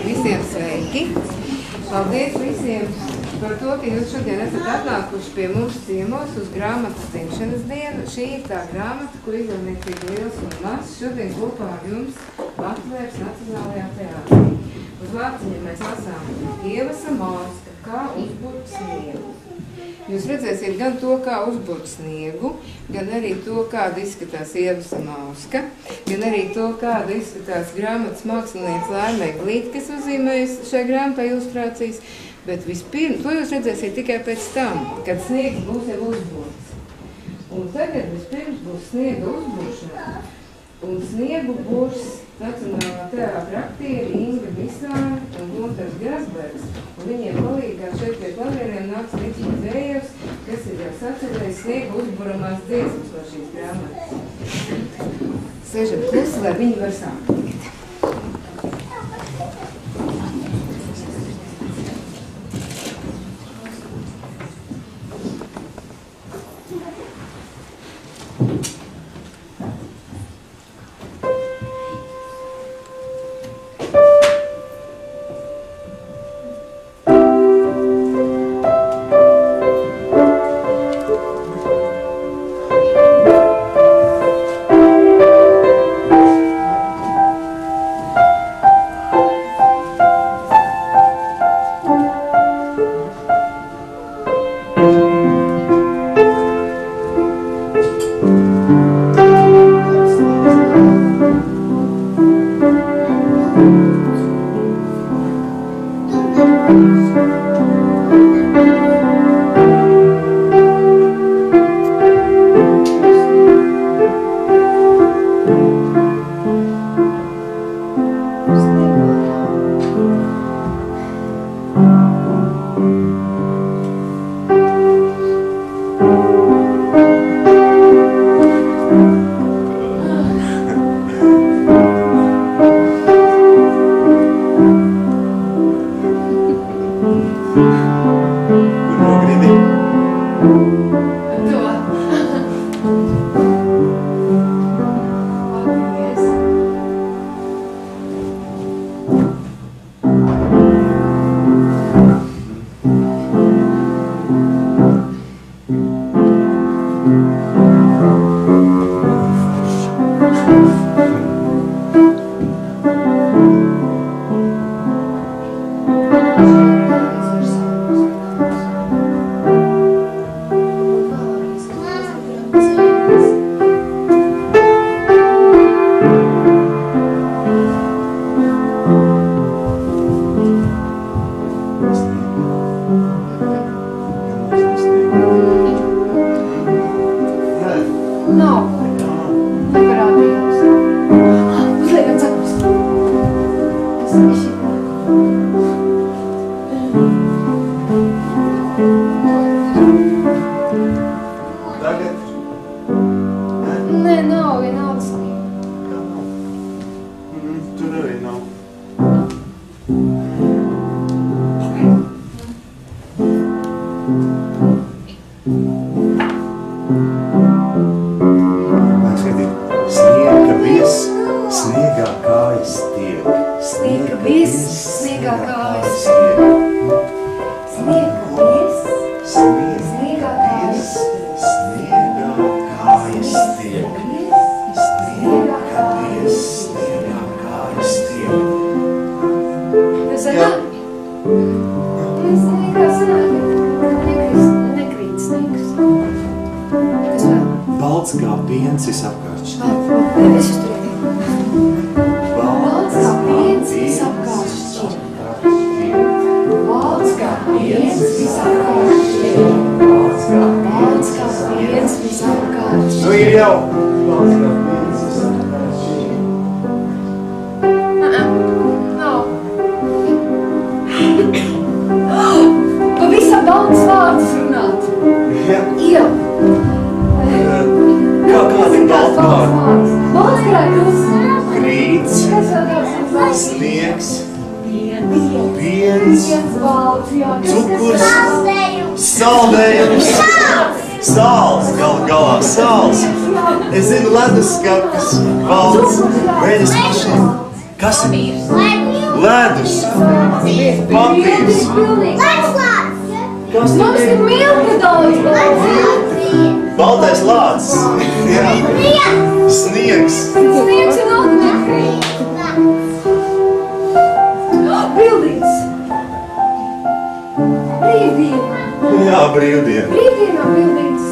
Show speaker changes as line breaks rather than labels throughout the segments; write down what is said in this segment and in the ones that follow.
Visiem sveiki! Paldies visiem par to, ka jūs šodien esat atnākuši pie mums ciemos uz grāmatas dzimšanas dienu. Šī ir tā grāmata, ko izdevniecība Liels un Mazs šodien kopā ar jums atvērs Nacionālajā teātrī. Uz vāciņa mēs lasām Ieva Samauska, kā uzburt sniegu. Jūs redzēsiet gan to, kā uzburt sniegu, gan arī to, kāda izskatās Ieva Samauska, gan arī to, kāda izskatās grāmatas māksliniece Laimē Glīte, kas uzzīmējas šai grāmatā ilustrācijas, bet vispirms, to jūs redzēsiet tikai pēc tam, kad sniegs būs jau uzburts. Un tagad vispirms būs sniega uzburšana, un sniegu būs Nacionālā teātra aktieri Inga Bisāne un Guntars Grasbergs. Un viņiem palīgā šeit pie klavieniem nāks Ričs Dzējevs, kas ir jau sacerējis sniegu uzburamās dziesmas no šīs grāmatas. Sēžam klusi, lai viņi var sākt.
Balts kā piens visapkārt šķiet.
Balts kā piens visapkārt šķiet. Balts kā piens visapkārt šķiet. Balts kā piens visapkārt šķiet.
Nu ir jau balts kā piens visapkārt šķiet.
Nav. Pavisam balts vārds runāt.
Jā.
Jā.
Kādi balti sniegs, piens, cukurs, saldējums, sāls, galā sāls. Es zinu, leduskapis, valds, veļas mašīna. Kas ir? Ledus, papīrs. Kas
Mums ir milti daudz.
Baltais lācis. Jā. Sniegs.
Sniegs un nauda nekrīt. Bildīts. Brīvdiena.
Jā, brīvdiena.
Brīvdienā bildīts.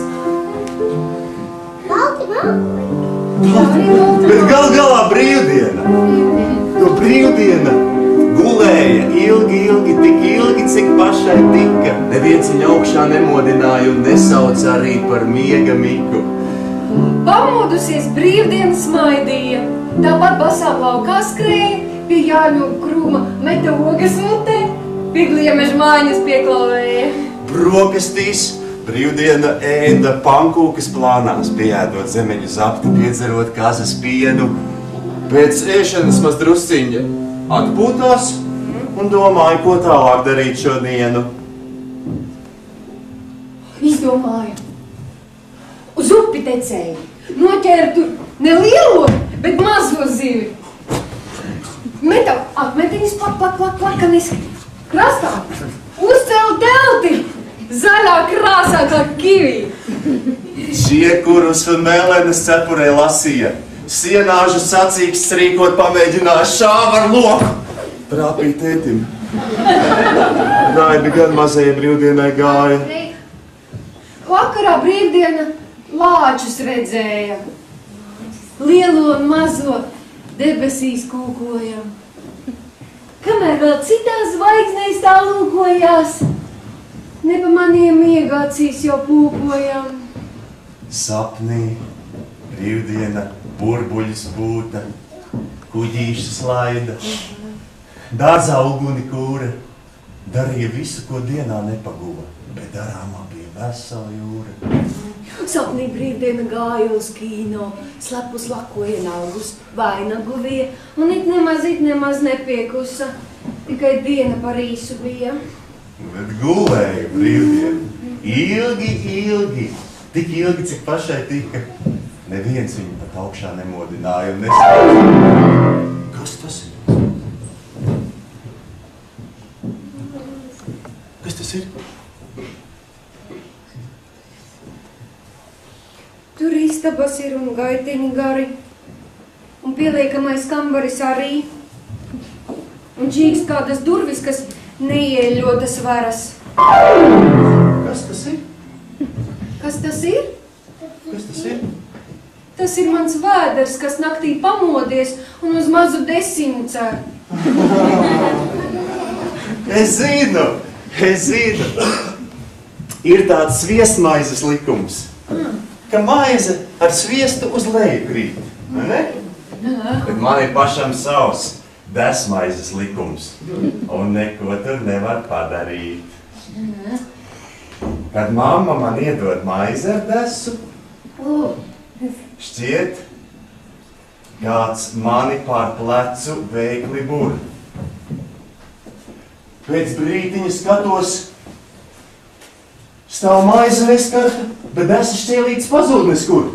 Bet galā brīvdiena. Jo brīvdiena gulēja ilgi, tik ilgi, cik pašai tika. Neviens viņu augšā nemodināja un nesauca arī par miega miku.
Pamodusies brīvdienas smaidīja. Tāpat basā laukā skrēja, pie Jāņu krūma meta ogas mutē, pie gliemeža mājas pieklauvēja.
Brokastīs brīvdiena ēda pankūkas plānās, pieēdot zemeņu zapti, piedzerot kazas pienu. Pēc ēšanas maz drusciņa atpūtās un domāju, ko tālāk darīt šodienu.
Izdomāju. Uz upi tecēju. Noķertu ne lielo, bet mazo zivi. Meta akmetiņas plakaniski. Krastā uzcēlu telti. Zaļā krāsā kā kivī.
Šiekurus un melenes cepurē lasīja. Sienāžu sacīgs rīkot pamēģināja šāva ar loku. Trāpīja tētim. Raibi gan mazajai brīvdienai gāja.
Vakarā brīvdiena lāčus redzēja. Lielo un mazo debesīs kūkoja. Kamēr vēl citās zvaigznēs tā lūkojās, nepamanīja miega acīs jau pūkojām.
Sapnī brīvdiena burbuļus būta, kuģīši slaida, dārzā uguni kūra, darīja visu, ko dienā nepaguva, bet darāmā bija vesela jūra.
Sapnī brīvdiena gāja uz kīno, slepus lakoja naugus, vainagu vija, un it nemaz nepiekusa, tikai diena par īsu bija.
Bet gulēja brīvdiena ilgi, tik ilgi, cik pašai tika. Neviens viņu pat augšā nemodināja un nesauca. Kas tas ir? Kas tas ir?
Tur istabas ir un gaiteņi gari, un pieliekamais kambaris arī, un čīkst kādas durvis, kas neieļotas varas.
Kas tas ir?
Kas tas ir?
Kas tas ir?
Tas ir mans vēders, kas naktī pamodies un uz mazu desiņu cer.
Es zinu! Ir tāds sviestmaizes likums, ka maize ar sviestu uz leju krīt, ne? Bet man ir pašam savs desmaizes likums, un neko tur nevar padarīt. Kad mamma man iedod maizi ar desu, šķiet, kāds mani pār plecu veikli bur. Pēc brītiņa skatos, stāv maize neskarta, bet desa šķielīts pazūd neskur.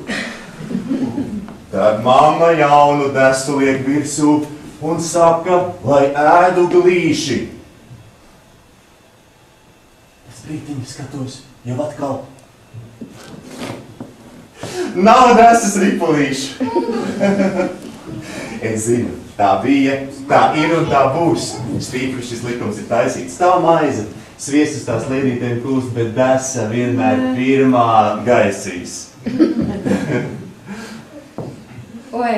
Tad mamma jaunu desu liek virsū un saka, lai ēdu glīši. Pēc brītiņa skatos, jau atkal nav desas ripulīšu. Es zinu, tā bija, tā ir un tā būs. Stīpri šis likums ir taisīts. Tā maize, sviestus tās liedītēm kūst, bet desa vienmēr pirmā gaisīs.
Oi,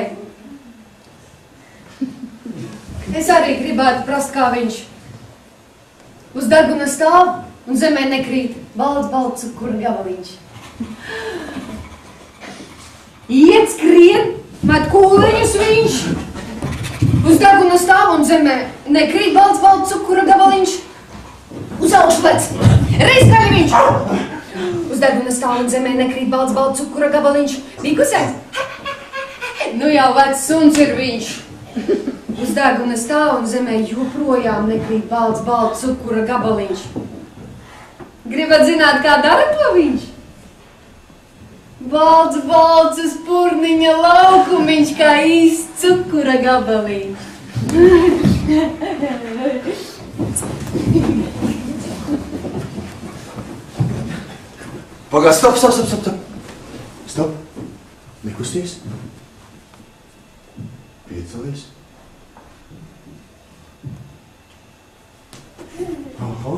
es arī gribētu prast, kā viņš. Uz deguna stāv un zemē nekrīt balts cukura gabaliņš. Iet skrien, met kūleņus viņš. Uz deguna stāv un zemē nekrīt balts cukura gabaliņš. Uz augšu lec, reiz kaļi viņš. Uz deguna stāv un zemē nekrīt balts cukura gabaliņš. Bija kusēs? Nu jau vecs suns ir viņš. Uz deguna stāv un zemē joprojām nekrīt balts cukura gabaliņš. Gribat zināt, kā dara to viņš? Balts uz purniņa laukumiņš, kā īsts cukura gabaliņš.
Pagād, stop. Nekusties. Piecelies. Aha.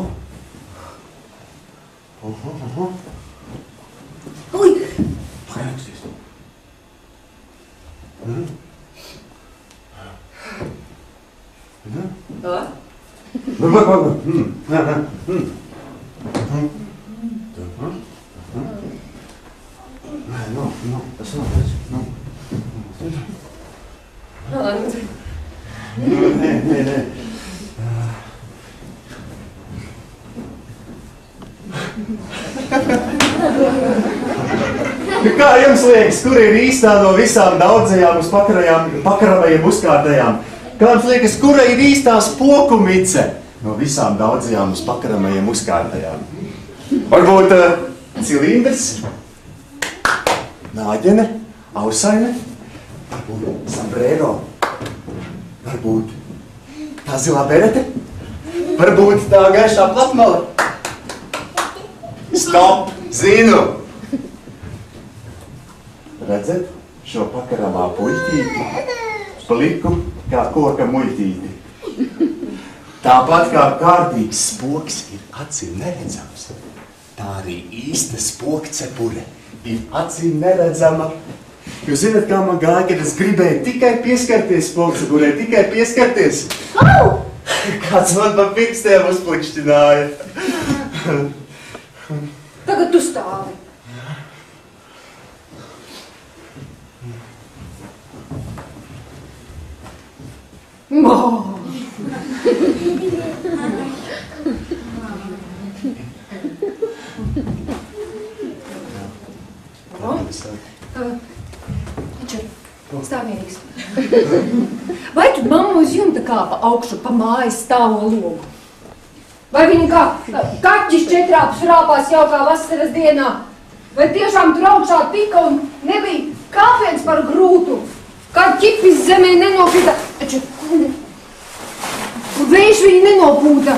Ui!
Pagād, nekusties. No, tas nav tas. Nē. Kā jums liekas, kur ir īstā no visām daudzajām uz pakaravajiem uzkārtējām? Kā jums liekas, kura ir īstā spokumice no visām daudzajām uz pakaravajiem uzkārtējām? Varbūt cilindrs, nāģene, ausaine, varbūt sombrero, varbūt tā zilā berete, varbūt tā gaišā platmala. Stop! Zinu! Redzat šo pakaramā puļķīti? Pliku kā koka muļķīti. Tāpat kā kārtīgs spoks ir acīm neredzams, tā arī īsta spokcepure ir acīm neredzama. Jūs zināt, kā man gāja, kad es gribēju tikai pieskarties spokcepurei, tikai pieskarties?
Au!
Kāds man pa pirkstiem uzpučtināja.
Tagad tu stāvi. Stāvīgs. Vai tu mammu uz jumta kāpa augšu pa mājas stāvo logu? Vai viņa kā kaķis četrāpus rāpās jaukā vasaras dienā? Vai tiešām tur augšā tika un nebija kāpiens par grūtu? Kā ķipis zemē nenopīta, taču vējš viņu nenopūta.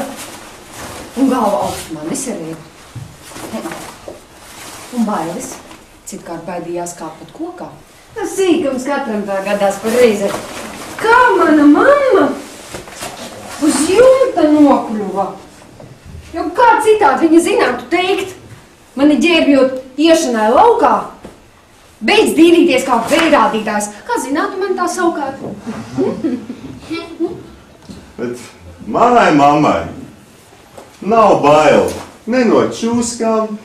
Un galva augstumā neserēja. Un bailes, citkārt baidījās kāpt kokā. Tas sīkums katram tā gadās par reizi. Kā mana mamma uz jumta nokļuva? Jo kā citādi viņa zinātu teikt, mani ģērbjot iešanai laukā, beidz dīrīties kā vērādītājs. Kā zinātu man tā savukārt?
Bet manai mammai nav bail ne no čūskām,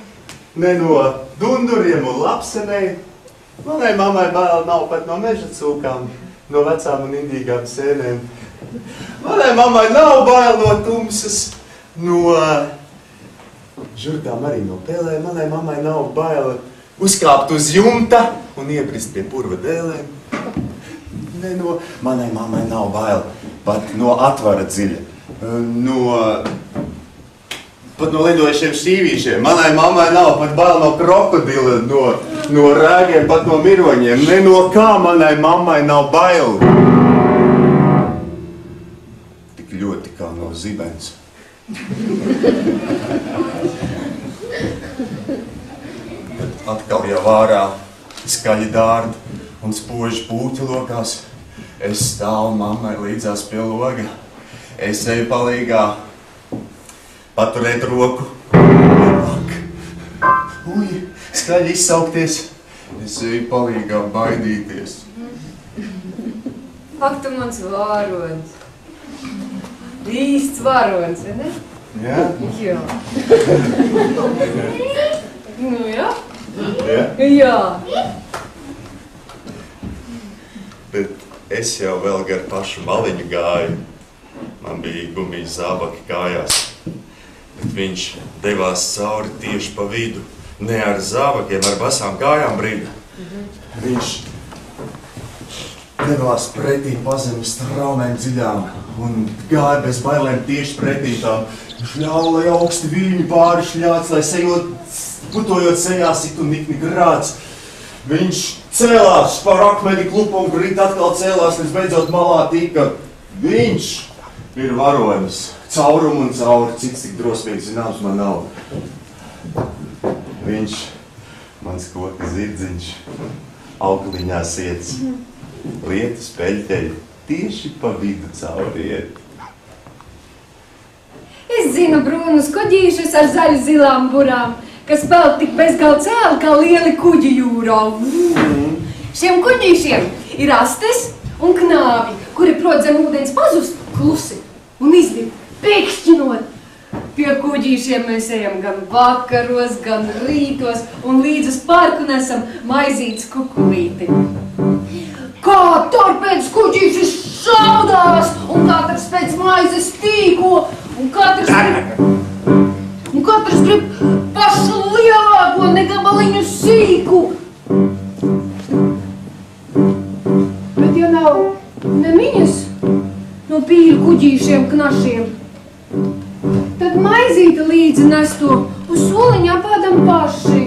ne no dunduriem un lapsenei. Manai mammai bail nav pat no meža cūkām, no vecām un indīgām sēnēm. Manai mammai nav bail no tumsas, no žurkām, arī no pelēm. Manai mammai nav bail uzkāpt uz jumta un iebrist pie purva dēlēm. Manai mammai nav bail pat no atvara dziļa, pat no lidojušiem šķīvīšiem. Manai mammai nav pat bail no krokodila, no rēgiem, pat no miroņiem. Ne no kā manai mammai nav bail. Tik ļoti kā no zibens. Tad atkal jau ārā skaļi dārdi un spoži pūķi lokās. Es stāvu mammai līdzās pie loga. Es eju palīgā paturēt roku. Uj, skaļi izsaukties. Es eju palīgā baidīties.
Ak, tu mans vārons. Īsts vārons, vai ne?
Jā?
Jā. Nu, jā?
Jā?
Jā.
Bet es jau vēl gar pašu maliņu gāju. Man bija gumijas zābaki kājās. Bet viņš devās cauri tieši pa vidu. Ne ar zābakiem, ar basām kājām brīdi. Viņš devās pretī pazemes traumēm dziļām un gāja bez bailēm tieši pretī tām. Šļauja, lai augsti viļņi pāri šļāts, lai sejot, putojot sejā sit un nikni grāds. Viņš cēlās par akmeni klupu un rīt atkal cēlās, līdz beidzot malā tika. Viņš ir varonis, caurumu un cauri, cits tik drosmīgs zināms man nav. Viņš, mans koka zirdziņš, aukliņā siets, lietas peļķeļi tieši pa vidu cauriet.
Es zinu brūnus kuģīšus ar zaļu zilām burām, kas peld tik bezgal cēli, kā lieli kuģi jūrā. Šiem kuģīšiem ir astes un knābi, kuri prot zem ūdens pazust klusi un izlikt, pēkšķinot. Pie kuģīšiem mēs ejam gan vakaros, gan rītos un līdz uz parku nesam maizītes kukulīti. Kā torpēdas kuģīšus šaudās un katrs pēc maizes tīko un katrs grib pašu lielāko negabaliņu sīku. Bet ja nav nemiņas no pīļu kuģīšiem knašiem, tad maizīte līdzi nes to uz soliņā pādam paši.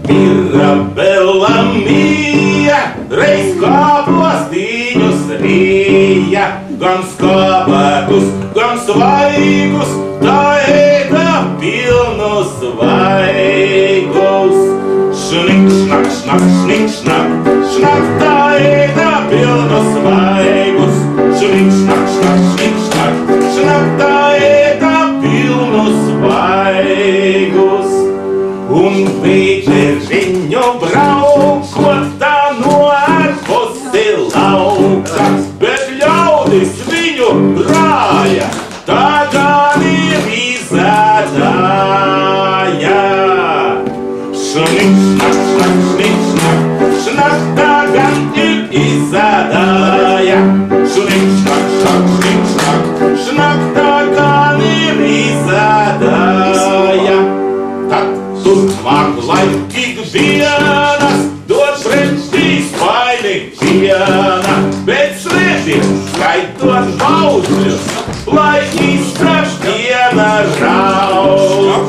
Mirabela mija, reiz kāpostīņus rīja, gan skābētus, gan svaigus, tā ēda pilnus svaigus. Šnik, šnak, šnak, šnik, šnak, šnak, tā ēda pilnus svaigus. Šnik, šnak, šnak, šnik, šnak, šnak, tā ēda pilnus svaigus. Un vīķeržiņu braukot tā no ārpusi lauka, bet ļaudis viņu rāja, tā gan ir izēdāja. Šnik, šnak, šnak, šnik, šnak, šnak, tā gan ir izēdāja. Šnik, šnak, šnak, šnik, šnak, šnak, tā gan ir izēdāja. Turpmāk, lai ik vienas dod pretī spaini piena, bet svētiem skaitot baušļus, lai izstrāž piena raušus.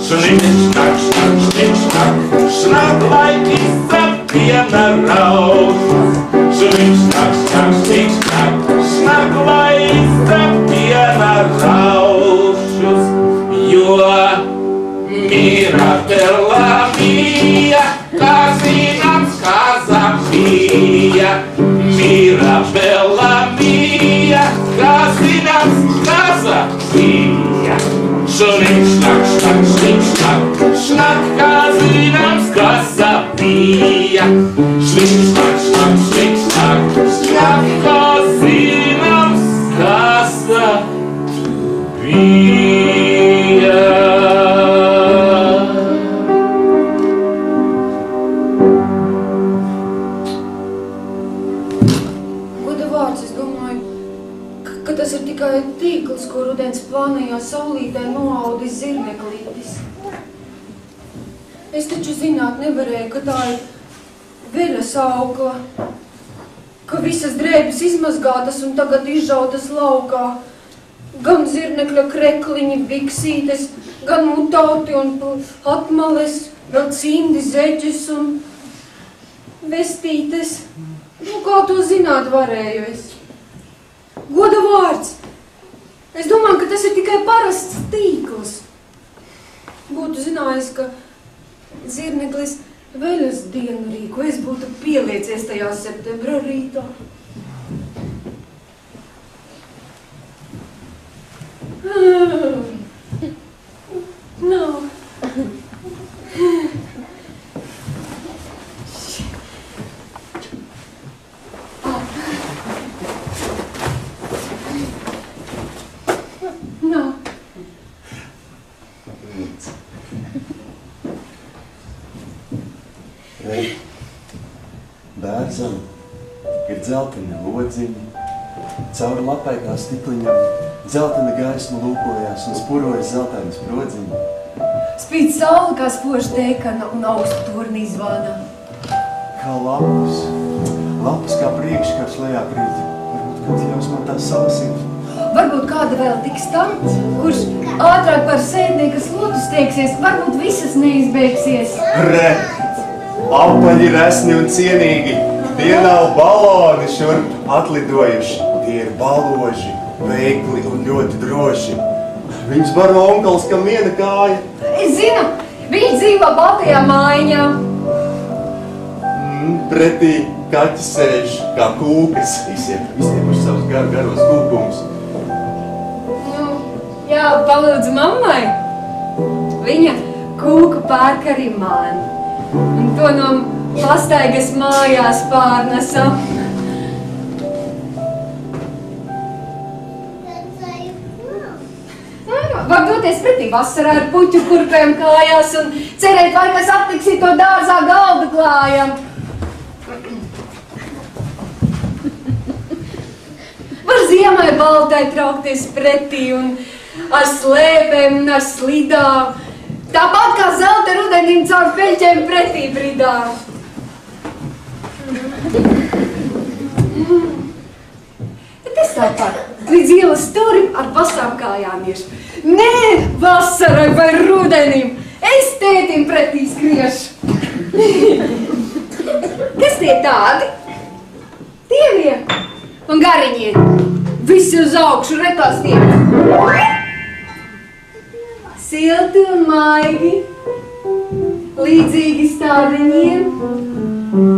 Šnik, šnak, šnak, šnik, šnak, šnak, lai izstrāž piena raušus. Šnik, šnak, šnak, šnik, šnak, šnak, lai izstrāž piena raušus. Jo Mirabela mija, kā zināms, kaza bija. Mirabela mija, kā zināms, kaza bija. Šnik, šnak, šnak, šnik, šnak, šnak, kā zināms, kaza bija. Šnik, šnak, šnak, šnik, šnak, šnak, kā zināms, kaza bija.
Tas ir tikai tīkls, ko rudens plānajā saulītē noaudis zirneklītis. Es taču zināt nevarēju, ka tā ir veļas aukla, ka visas drēbes izmazgātas un tagad izžautas laukā, gan zirnekļa krekliņi, biksītes, gan mutauti un atmales, vēl cindi, zeķes un vestītes. Nu, kā to zināt varēju es? Goda vārds! Es domāju, ka tas ir tikai parasts tīkls. Būtu zinājis, ka zirneklis veļas dienu rīko, es būtu pieliecies tajā septembra rītā. Nav.
Bērzam ir dzelteni lodziņi, cauri lapai kā stikliņam, dzeltena gaisma lūkojās un spurojas zeltainas brodziņi.
Spīd saule kā spoža dekana un augstu tornī zvana.
Kā lapas. Lapas kā priekškars lejā krīt. Varbūt kāds ļaus man tā salasīt.
Varbūt kāda vēl tiks tāds, kurš ātrāk par sēdniekas lotu steiksies, varbūt visas neizbeigsies.
Re! Apaļi, resni un cienīgi. Tie nav baloni šurp atlidojuši. Tie ir baloži, veikli un ļoti droši. Viņus baro onkals, kam viena kāja.
Es zinu, viņi dzīvo baltajā mājiņā.
Pretī kaķi sēž kā kūkas, izstiepuši savus garos kūkumus.
Jā, palūdzu mammai. Viņa kūku pērk arī man. Un to no pastaigas mājās pārnesam. Var doties pretī vasarā ar puķu kurpēm kājās un cerēt, vai kas atliksī to dārzā galda klājam. Var ziemai baltai traukties pretī un ar slēpēm un ar slidām. Tāpat kā zelta rudenim caur peļķiem pretī bridā. Bet es tāpat līdz ielas turim ar basām kājām iešu. Nē, vasarai vai rudenim, es tētim pretī skriešu. Kas tie tādi? Tievie un gariņie. Visi uz augšu, rekās tievi. Silti un maigi, līdzīgi stāriņiem,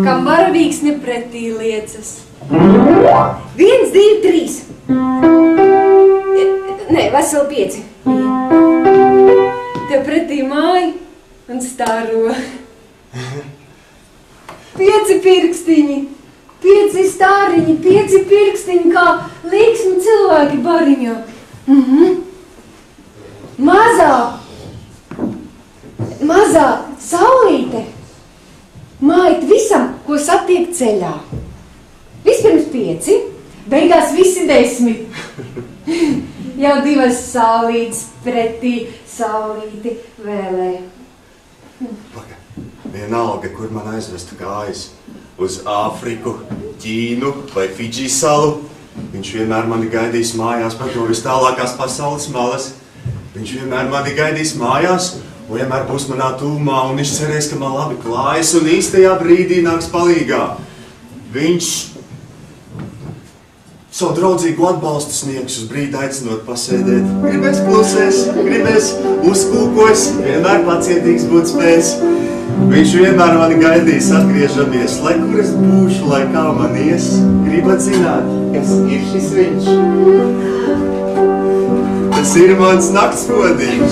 kam varavīksne pretī liecas. 1, 2, 3. Nē, veseli 5. Tev pretī māja un staro. 5 pirkstiņi, 5 stāriņi, 5 pirkstiņi, kā līksmi cilvēki bariņā. Mazā saulīte mājat visam, ko satiek ceļā. Vispirms 5, beigās visi 10. Jau 2 saulītes pretī saulīti vēlē.
Paka, vienalga, kur man aizvestu kājas. Uz Āfriku, Ķīnu vai Fidži salu. Viņš vienmēr mani gaidīs mājās par to vis tālākās pasaules malas. Viņš vienmēr mani gaidīs mājās, un vienmēr būs manā tūmā, un viņš cerēs, ka man labi klājas, un īstajā brīdī nāks palīgā. Viņš savu draudzīgu atbalstu sniegs uz brīdi aicinot pasēdēt. Gribēs klusēs, gribēs uzkūkojas, vienmēr pacietīgs būt spēs. Viņš vienmēr mani gaidīs, atgriežamies, lai kur es būšu, lai kā man ies. Gribat zināt, kas ir šis viņš? Tas ir mans naktsmodiņš.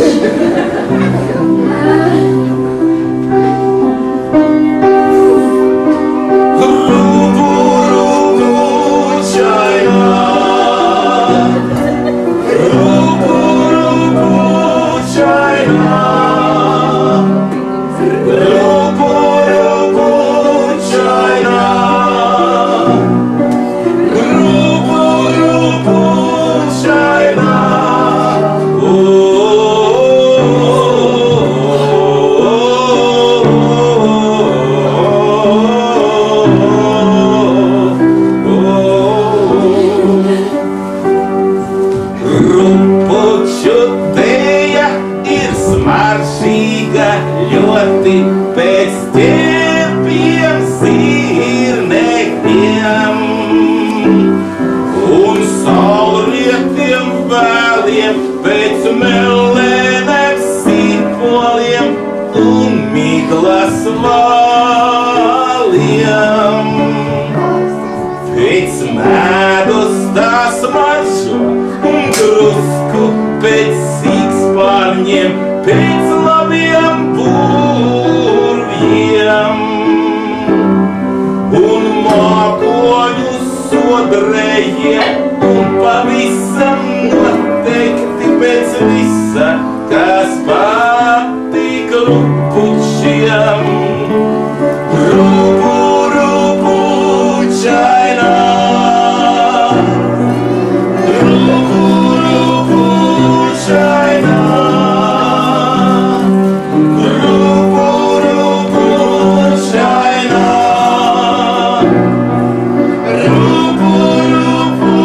Rupu, rupu,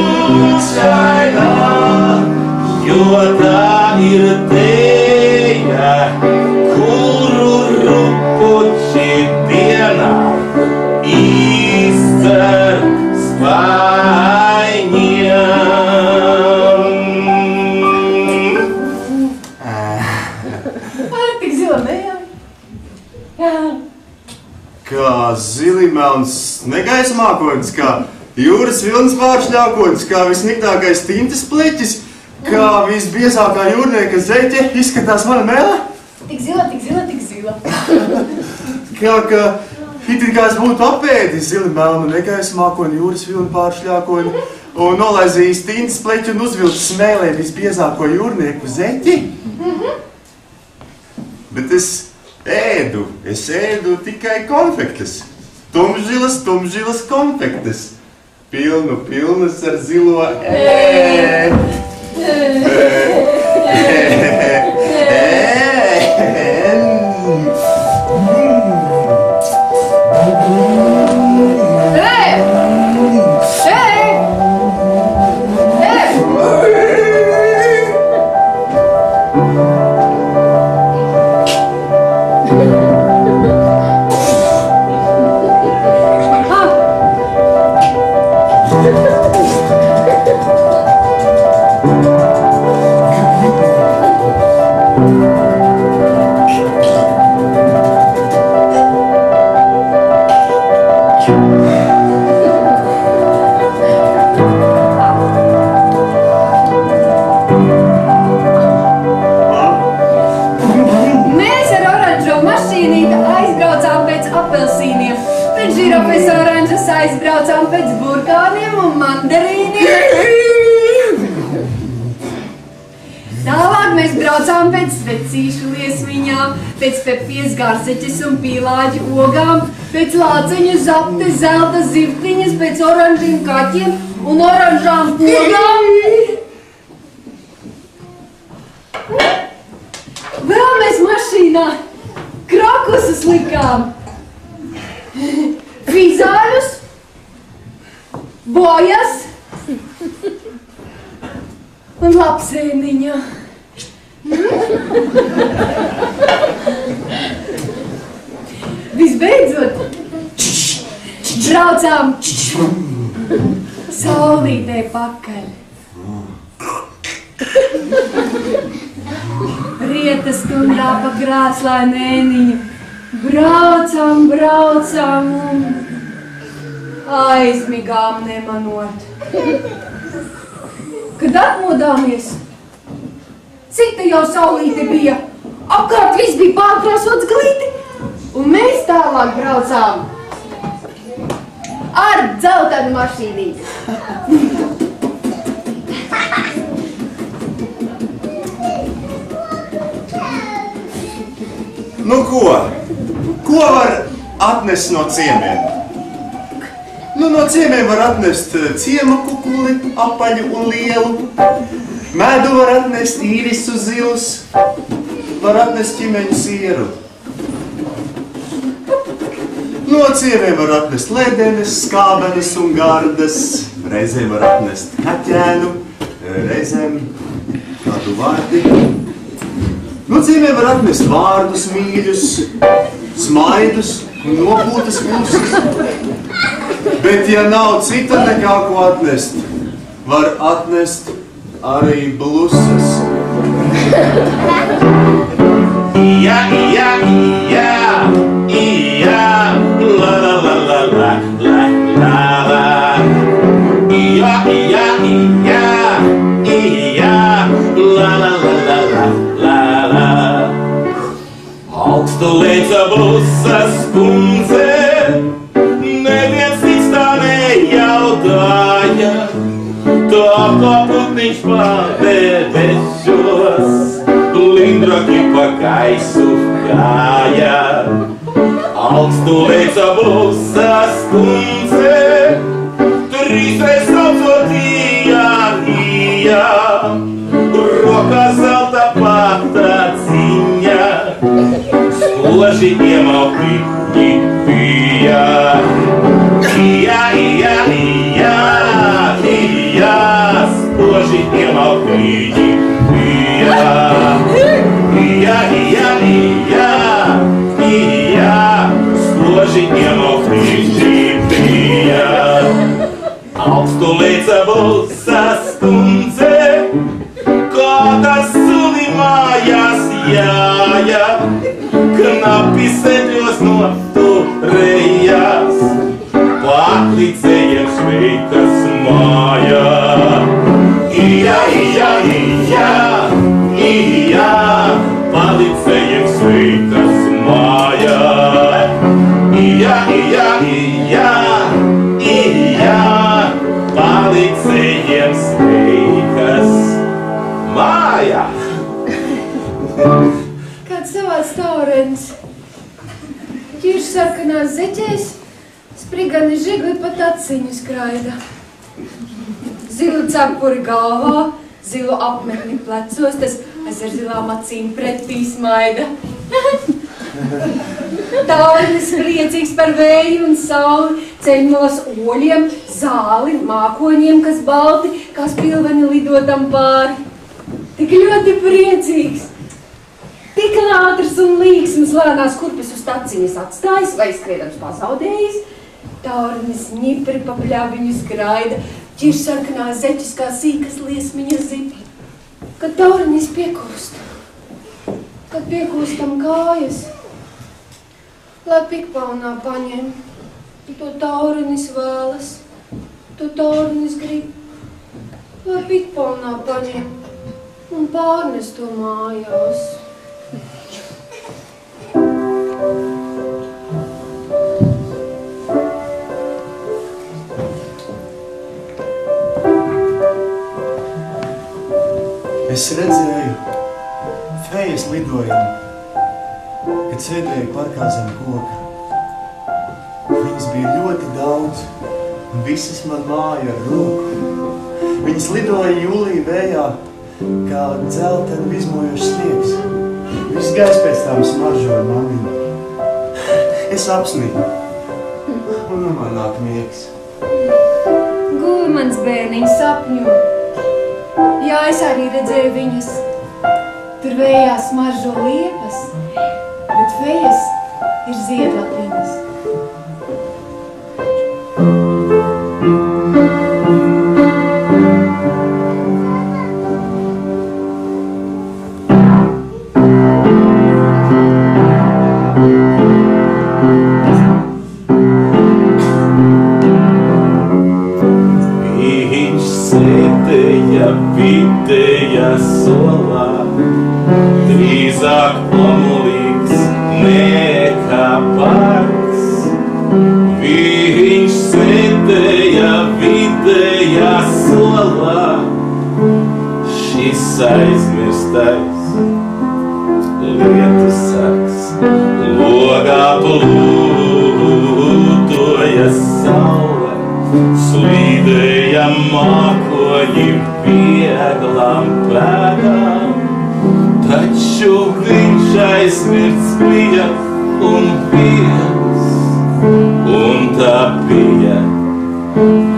čainā, jo tā ir teja, kuru rupuči dienā izcer spaiņiem.
Tik zila nejām. Jā.
Kā zilimelns negaisa mākonis, kā jūras vilnas pāršļākonis, kā visniktākais tintas pleķis, kā visbiezākā jūrnieka zeķe izskatās mana mēlē.
Tik zila, tik zila, tik zila.
Kā it kā es būtu apēdis zilimelnu negaisa mākoni, jūras vilnu pāršļākoni un nolaizījis tintas pleķi un uzvilcis smēlē visbiezāko jūrnieku zeķi. Bet es ēdu tikai konfektes. Tumžzilas konfektes. Pilnas ar zilo
aizbraucām pēc burkāniem un mandarīniem. Tālāk mēs braucām pēc svecīšu liesmiņām, pēc pepijas garseķes un pīlāģu ogām, pēc lāceņu zapte, zelta zivtiņas, pēc oranžiem kaķiem un oranžām pogām. Vēl mēs mašīnā krokusus likām. Vizārus, bojas un lapsēniņa. Visbeidzot, braucām saulītē pakaļ. Rieta stundā pa krāslainu ēniņu. Braucām un aizmigām nemanot. Kad atmodāmies, cita jau saulīte bija, apkārt viss bija pārkrāsots glīti, un mēs tālāk braucām ar dzeltenu mašīnīti.
Nu ko? Ko var atnest no ciemiem? Nu, no ciemiem var atnest ciema kukuli, apaļu un lielu. Medu var atnest īrisu zilus, var atnest ķimeņu sieru. No ciemiem var atnest ledenes, skābenes un gardas. Reizēm var atnest kaķēnu, reizēm kādu vārdi. No ciemiem var atnest vārdus mīļus, smaidus un nopūtas klusas. Bet, ja nav cita nekā ko atnest, var atnest arī blusas.
Ja, ja, ja, ja, la la la la la la la la. Ja, ja, ja, ja, la la la la la la la. Augstu leca blusas kundze, neviens cits tā nejautāja. Tā kā putniņš padebešos, lindroki pa gaisu gāja. Augstu leca blusas kundze, trīsreiz saucot ijā, rokā zelta pataciņa, spoži iemauki bija. stožiem augļīgi bija. Ija, stožiem augļīgi bija. Augstu leica balsa stundze, kāda suni mājās jāja, knapi seļos noturējās, patricējiem sveikas mājā. Ija, patricējiem sveikas mājā. Ija, patricējiem sveikas mājā.
Kāds savāds taurens. Ķirš sarkanās zeķēs, sprigani žigli pat aciņu skraida. Zilu cepuri galvā, zilu apmetni plecos, tas aiz ar zilām acīm pretī smaida. Taurens priecīgs par vēju un sauli, ceļos oļiem, zāli, mākoņiem, kas balti, kā spilveni lidotam pāri. Tik ļoti priecīgs, tik ātrs un līksms lēnās kurpes uz taciņas atstājis vai skriedams pazaudējis. Taurenis ņipri pa pļaviņu skraida, ķirš sarkanās zeķis kā sīkas liesmiņas zipa. Kad taurenis piekūst, kad piekūstam kājas, lai pikpaunā paņem, to taurenis vēlas, to taurenis grib, lai pikpaunā paņem un pārnes to mājās.
Es redzēju fejas lidojumu, kad sēdēju parkā zem koka. Viņas bija ļoti daudz, un visas man māja ar roku. Viņas lidoja jūlija vējā, kā dzelteni vizmojošs sniegs. Viss gaiss pēc tām smaržoja mani. Es apsnīju, un man nāk miegs.
Guvi mans bērniņš sapņo. Jā, es arī redzēju viņas. Tur vējā smaržo liepas, bet fejas ir ziedlapiņas.
Vidējā solā, drīzāk omulīgs nekā parks. Viņš sēdēja vidējā solā, šis aizmirstais lietu saks. Logā plūtoja saule, slīdēja mākoņi vieglām pēdām, taču viņš aizmirts bija un viens, un tā bija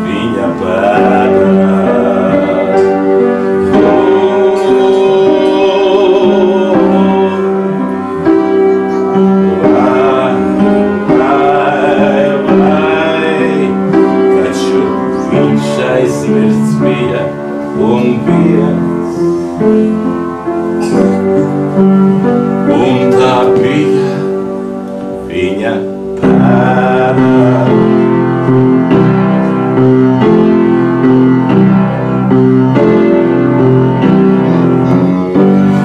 viņa pēdām. Taču viņš aizmirts bija un viens, un tā bija viņa pēdām.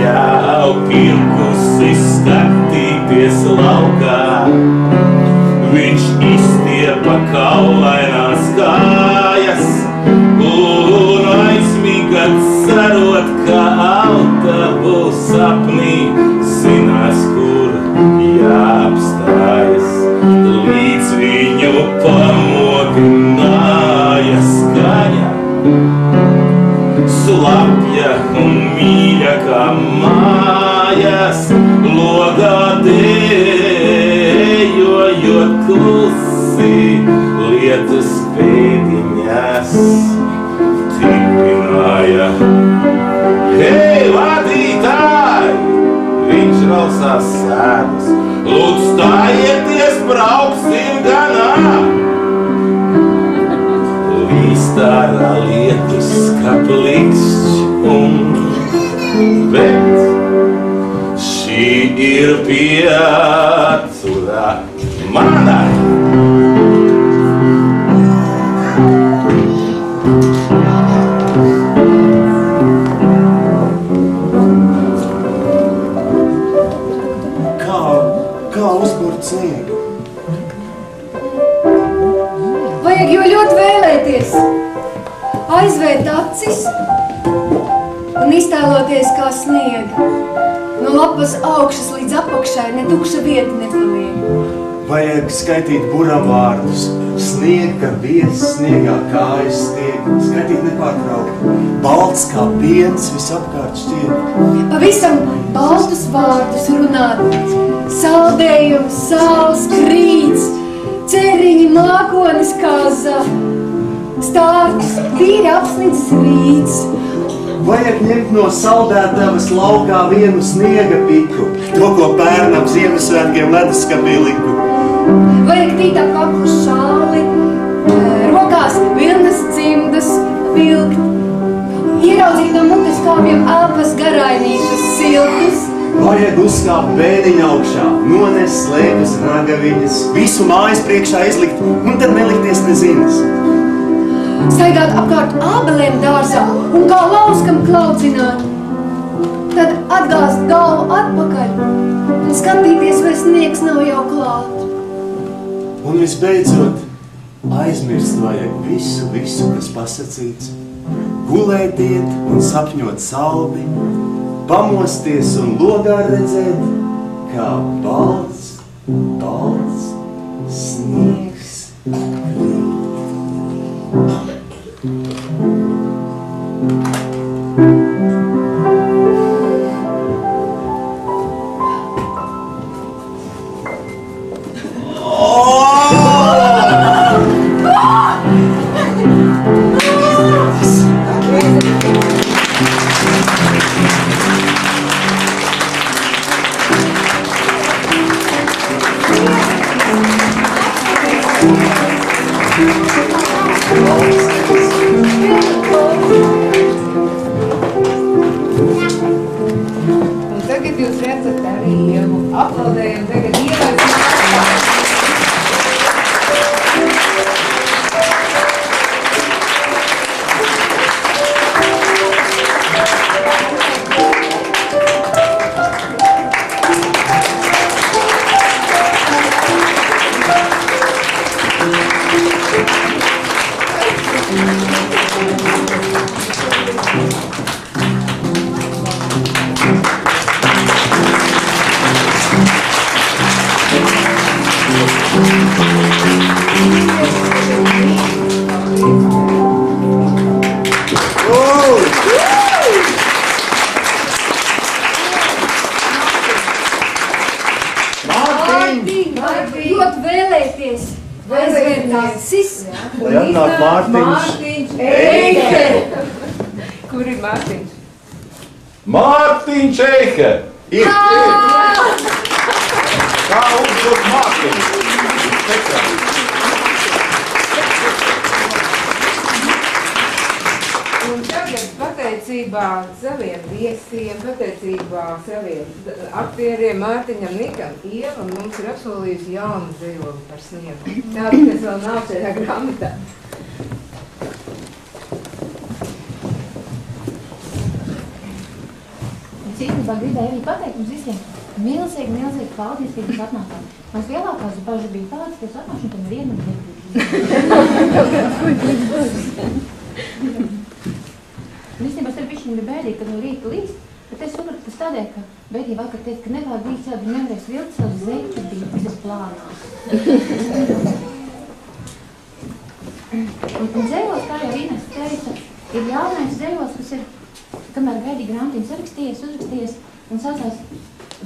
Jau pirkusi skatīties laukā, viņš izstiepa kaulainās kājas, un aizmiga cerot, ka autobus sapnī zinās, kur jāapstājas. Līdz viņu pamodināja skaņa, slapja un mīļa kā mājas, logā dējojot klusi lietus pēdiņās. Tipināja Ei, vadītāji! Viņš rausās sēdus. Lūdzu, stājieties, brauksim ganā! Vīstāra lietus kā plikšķ bet šī ir pietura manai.
Kā uzburt sniegu?
Vajag jo ļoti vēlēties, aizvērt acis un iztēloties kā sniega. No lapas augšas līdz apakšai ne tukša vieta nepaliek.
Vajag skaitīt buram vārdus. Sniega vies, sniegā kājas stieg. Skaitīt nepārtraukti. Balts kā piens visapkārt šķiet.
Pavisam baltus vārdus runāt. Saldējums, sāls, krīts, ceriņi, mākonis kā stārķis, tīri apsnidzis rīts.
Vajag ņemt no saldētavas laukā vienu sniega piku, to, ko pērnam Ziemassvētkiem leduskapī liku.
Vajag tītā kaklu šāli, rokās vilnas cimdas vilkt, ieraudzīt no mutes kāpjiem elpas garainīšas siltus.
Vajag uzkāpt bēniņa augšā, nonest slēpes ragaviņas, visu mājas priekšā izlikt un tad nelikties nezinas.
Staigāt apkārt ābelēm dārzā un kā lauskam klaudzināt. Tad atgāzt galvu atpakaļ un skatīties, vai sniegs nav jau klāt.
Un visbeidzot, aizmirst vajag visu, kas pasacīts. Gulēt iet un sapņot saldi, pamosties un logā redzēt, kā balts sniegs krīt.
Un tagad jūs redzat arī Ievu. Aplaudējam tagad Ievai.
Ļoti vēlēties, aizvērt acis.
Lai atnāk Mārtiņš
Eihe. Kur ir Mārtiņš?
Mārtiņš Eihe! Ir! Kā uzburt Mārtiņš?
Un tagad pateicībā saviem viesiem, pateicībā saviem aktieriem Mārtiņam, Nikam, Ievam mums ir apsolījusi jaunu dzejoli par sniegu. Tāda, kas vēl nav šajā grāmatā.
Es īstenībā gribēju arī pateikt mums visiem milzīgi paldies, ka jūs atnācāt. Mans lielākās bažas bija tāds, ka es atnāšu un tam vienam Īstenībā es bišķiņ bija bēdīgi, ka no rīta līst, bet es sapratu, tas tādēļ, ka beidīgi vakar teikt, ka nevajag līdz jau, viņi nevarēs vilkt savu zeķu, kad bija visas plānās. Un dzējos, kā jau Ines teica, ir jaunais dzējos, kas ir, kamēr gaidīja grāmatiņu sarakstījies, uzrakstījies un sācās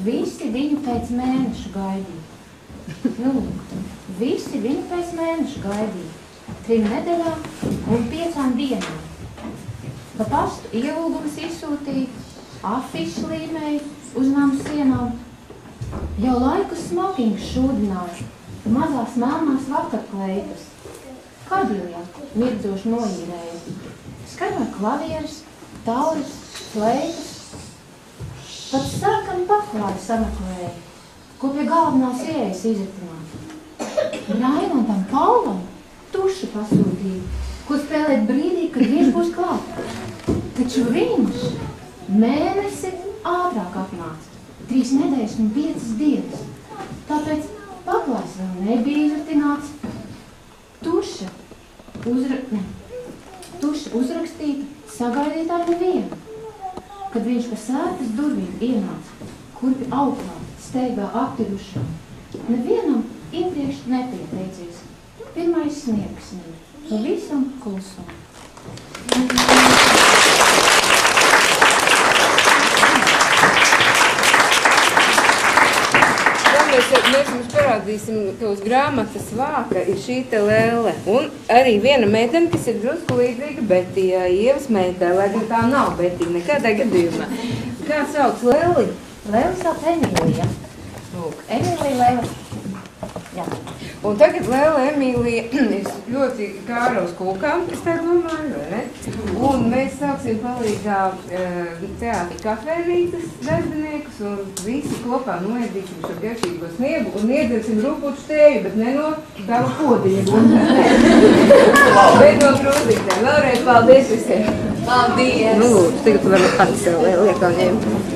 visi viņu pēc mēneša gaidīja. Nu, visi viņu pēc mēneša gaidīja. 3 nedēļām un 5 dienām. Pa pastu ielūgumus izsūtīja, afišu līmēji uz namu sienām. Jau laiku smokingu šūdināja, mazās melnās vakarkleitas. Kardiljā mirdzoši noīrēja. Skaņoja klavieres, tauras, fleitas. Pat sarkani paklāju sameklēja, ko pie galvenās ieejas izritināt. Raimontam Paulam tušu pasūtīja, ko spēlēt brīdī, kad viņš būs klāt. Taču viņš mēnesi ātrāk apnāca, 3 nedēļas un 5 dienas. Tāpēc paklājs vēl nebija izritināts. Tuša uzrakstīta, sagaidītā neviena. Kad viņš pa sētas durvīm ienāca, kurpi augšā steigā aptirušā, nevienam iepriekš nepieteicies. Pirmais sniegs mīl, pavisam klusum.
Mēs jums parādīsim, ka uz grāmatas vāka ir šī te Lelle. Un arī viena meitene, kas ir drusku līdzīga Betijai, Ievas meitai, lai gan tā nav Betija nekādā gadījumā. Kā sauc Lelli?
Lelli sauc Emīlija. Emīlija Lelle. Jā.
Un tagad Lelle Emīlija ir ļoti kāra uz kūkām, es tā domāju, vai ne? Un mēs sāksim palīgā teātri kafērītas darbiniekus un visi kopā noēdīsim šo garšīgo sniegu un iedzersim rūpuču tēju, bet ne no tava podiņa. Bet no krūzītēm. Vēlreiz paldies visiem.
Paldies!
Nu, lūdzu, tagad tu vari pats sev liekam ņemt.